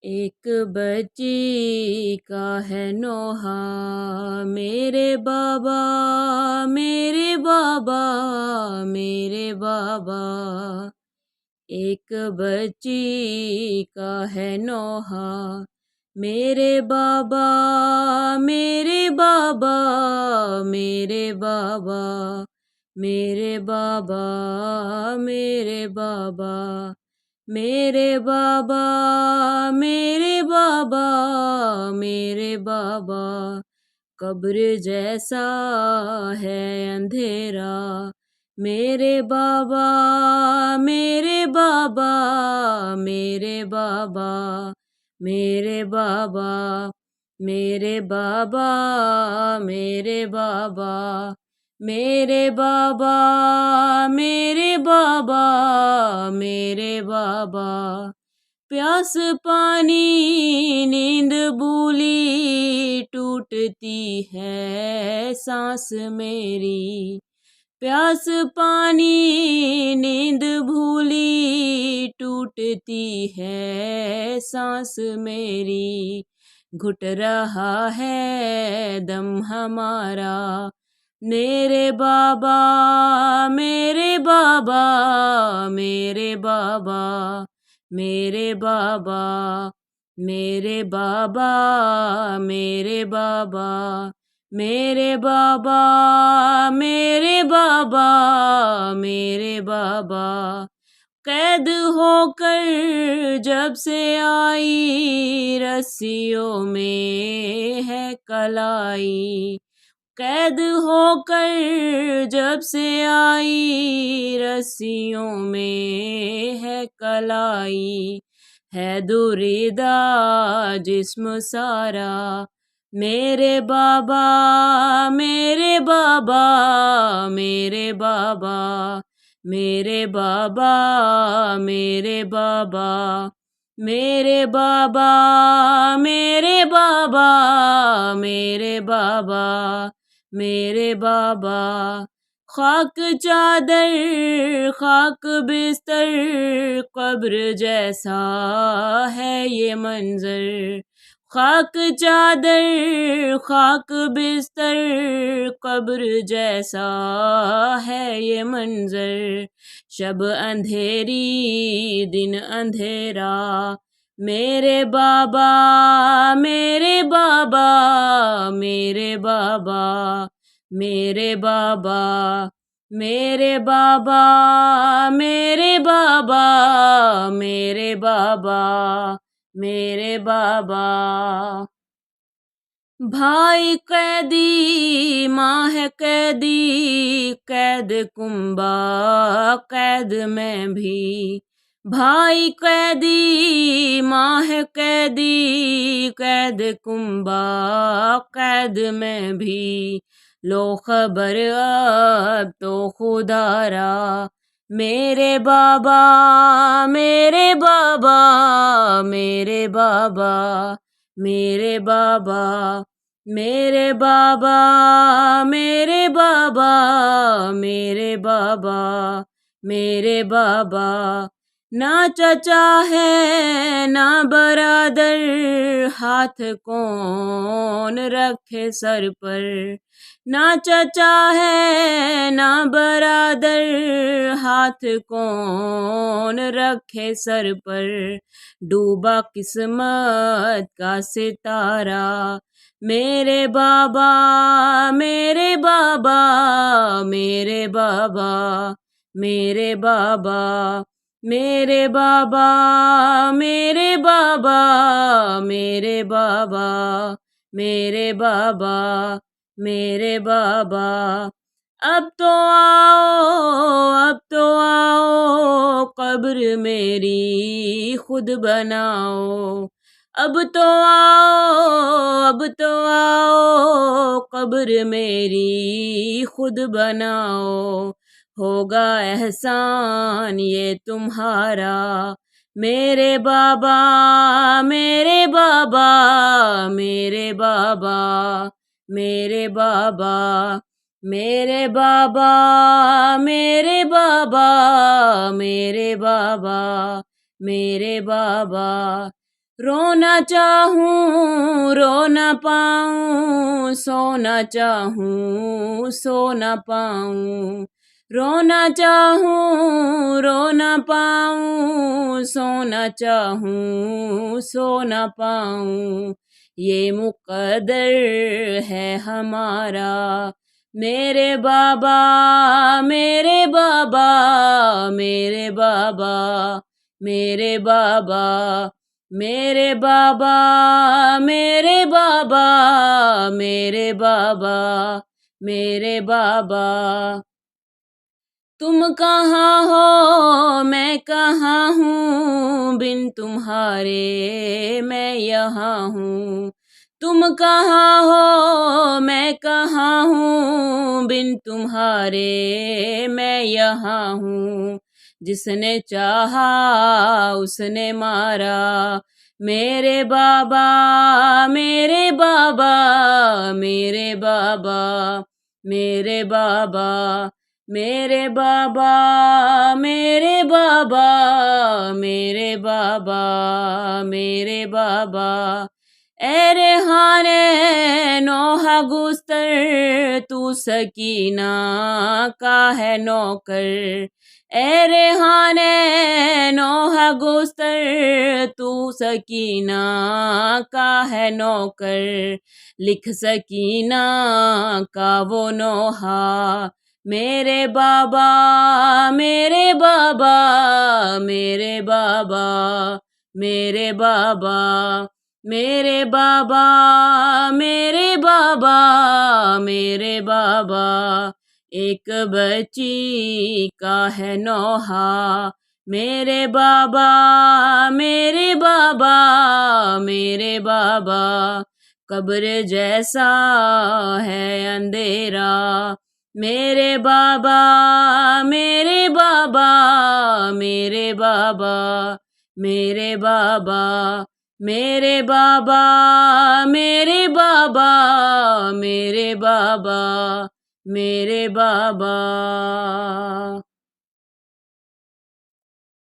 एक बच्ची का है नोहा, मेरे बाबा मेरे बाबा मेरे बाबा। एक बच्ची का है नोहा, मेरे बाबा मेरे बाबा मेरे बाबा मेरे बाबा मेरे बाबा मेरे बाबा मेरे बाबा मेरे बाबा। कब्र जैसा है अंधेरा, मेरे बाबा मेरे बाबा मेरे बाबा मेरे बाबा मेरे बाबा मेरे बाबा मेरे बाबा मेरे बाबा मेरे बाबा। प्यास पानी नींद भूली, टूटती है सांस मेरी। प्यास पानी नींद भूली, टूटती है सांस मेरी। घुट रहा है दम हमारा, मेरे बाबा मेरे बाबा मेरे बाबा मेरे बाबा मेरे बाबा मेरे बाबा मेरे बाबा मेरे बाबा मेरे बाबा। कैद होकर जब से आई, रस्सियों में है कलाई। कैद होकर जब से आई, रस्सियों में है कलाई। है दुरीदा जिस्म सारा, मेरे बाबा मेरे बाबा मेरे बाबा मेरे बाबा मेरे बाबा मेरे बाबा मेरे बाबा मेरे बाबा मेरे बाबा। खाक चादर खाक बिस्तर, कब्र जैसा है ये मंजर। खाक चादर खाक बिस्तर, कब्र जैसा है ये मंजर। शब अंधेरी दिन अंधेरा, मेरे बाबा मेरे बाबा मेरे बाबा मेरे बाबा मेरे बाबा मेरे बाबा मेरे बाबा मेरे बाबा। भाई कैदी माँ है कैदी, कैद कुंबा कैद में भी। भाई कैदी माँ है कैदी, कैद कुंबा कैद में भी। लो खबर अब तो खुदारा, मेरे बाबा मेरे बाबा मेरे बाबा मेरे बाबा मेरे बाबा मेरे बाबा मेरे बाबा मेरे बाबा। ना चचा है ना बरादर, हाथ कौन रखे सर पर। ना चचा है ना बरादर, हाथ कौन रखे सर पर। डूबा किस्मत का सितारा, मेरे बाबा मेरे बाबा मेरे बाबा मेरे बाबा मेरे बाबा मेरे बाबा मेरे बाबा मेरे बाबा मेरे बाबा। अब तो आओ कब्र मेरी खुद बनाओ। अब तो आओ कब्र मेरी खुद बनाओ। होगा एहसान ये तुम्हारा, मेरे बाबा मेरे बाबा मेरे बाबा मेरे बाबा मेरे बाबा मेरे बाबा मेरे बाबा मेरे बाबा। रोना चाहूँ रो न पाऊँ, सोना चाहूँ सो न पाऊँ। रोना चाहूँ रो न पाऊँ, सोना चाहूँ सो न पाऊँ। ये मुक़द्दर है हमारा, मेरे बाबा मेरे बाबा मेरे बाबा मेरे बाबा मेरे बाबा मेरे बाबा मेरे बाबा मेरे बाबा। तुम कहाँ हो मैं कहाँ हूँ, बिन तुम्हारे मैं यहाँ हूँ। तुम कहाँ हो मैं कहाँ हूँ, बिन तुम्हारे मैं यहाँ हूँ। जिसने चाहा उसने मारा, मेरे बाबा मेरे बाबा मेरे बाबा मेरे बाबा मेरे बाबा मेरे बाबा मेरे बाबा मेरे बाबा। ए रेहाने नौह गुस्तर, तू सकीना का है नौकर। ए रेहाने नौह गुस्तर, तू सकीना का है नौकर। लिख सकीना का वो नौहा, मेरे बाबा मेरे बाबा मेरे बाबा मेरे बाबा मेरे बाबा मेरे बाबा मेरे बाबा। एक बच्ची का है नौहा, मेरे बाबा मेरे बाबा मेरे बाबा। कब्र जैसा है अंधेरा, मेरे बाबा मेरे बाबा मेरे बाबा मेरे बाबा मेरे बाबा मेरे बाबा मेरे बाबा मेरे बाबा।